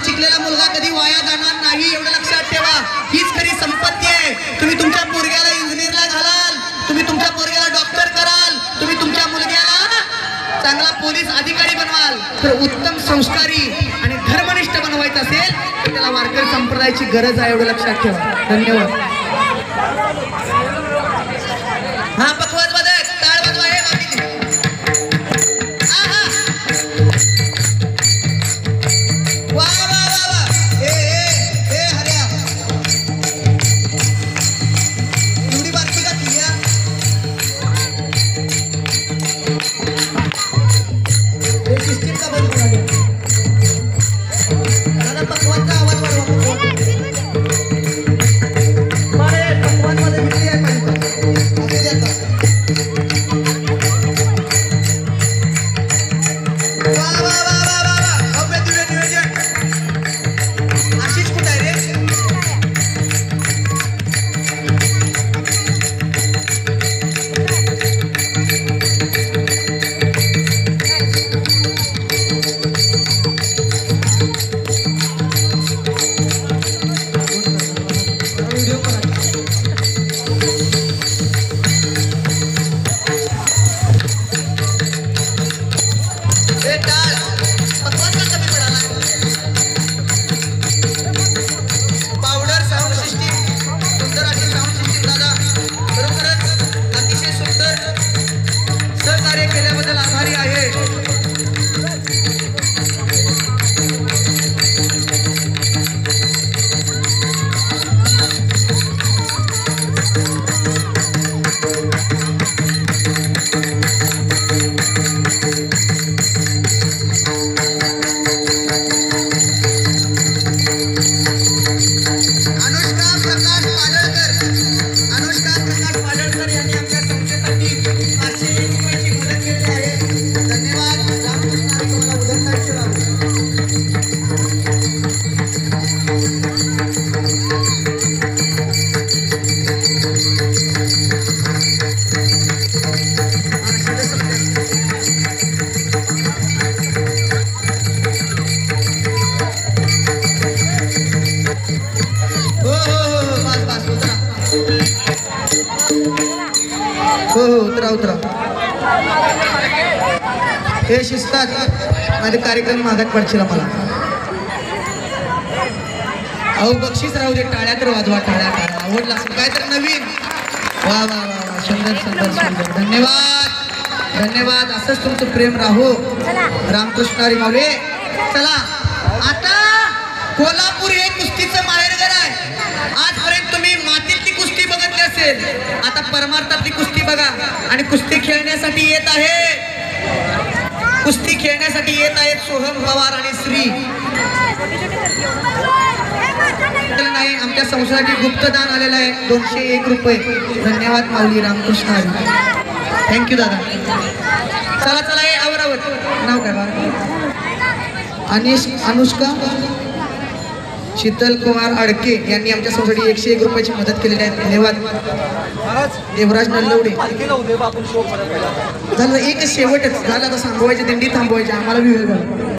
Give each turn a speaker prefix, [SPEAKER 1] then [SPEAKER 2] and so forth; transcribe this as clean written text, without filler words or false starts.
[SPEAKER 1] महाविद्यालयात शिकलेला मुलगा कधी वाया जाणार नाही, एवढं लक्षात ठेवा. हीच खरी संपत्ती आहे. तुम्ही तुमच्या पोरग्याला इंजिनियरला घालाल, तुम्ही तुमच्या पोरग्याला डॉक्टर कराल, तुम्ही तुमच्या मुलग्याला चांगला पोलीस अधिकारी बनवाल, तर उत्तम संस्कारी आणि धर्मनिष्ठ बनवायचं असेल तर त्याला वारकरी संप्रदायाची गरज आहे, एवढं लक्षात ठेवा. धन्यवाद. हा पकवाज वादक टाळ वाजवा. हे बाकीचे वा वा वा वा. ए हऱ्या एवढी बातमी का तुझ्या सिस्टीम का बंद करा. दादा पकवानचा आवाज वाढवा. पकवान मध्ये विक्री आहे पाहिजे. उतरा. हे शिस्तात माझे कार्यक्रम मागत पडशील मला. अहो बक्षीस राहू दे, टाळ्या तर वाजवा. टाळ्या आवडला असेल काय तर नवीन. वा वा वा, सुंदर सुंदर सुंदर. धन्यवाद धन्यवाद. असंच तुमचं प्रेम राहू. रामकृष्ण हरी माऊली. चला आता कोल्हापूर हे कुस्तीचं माहेरघर आहे. आजपर्यंत तुम्ही मातीतली कुस्ती बघितली असेल, आता परमार्थातली कुस्ती बघा. आणि कुस्ती खेळण्यासाठी येत आहे, कुस्ती खेळण्यासाठी येत आहेत सोहम पवार आणि श्री. नाही आमच्या संस्थेसाठी गुप्तदान आलेलं आहे 201 रुपये. धन्यवाद माऊली. रामकृष्ण हरी. थँक्यू दादा. चला चला हे आवरावर. नाव काय बा? अनुष्का शीतल कुमार अडके यांनी आमच्या संस्थेसाठी 101 रुपयाची मदत केलेली आहे. धन्यवाद. देवराज नल्लवडे. झालं एकच शेवटच झालं, आता सांगवायची दिंडी थांबवायची आम्हाला.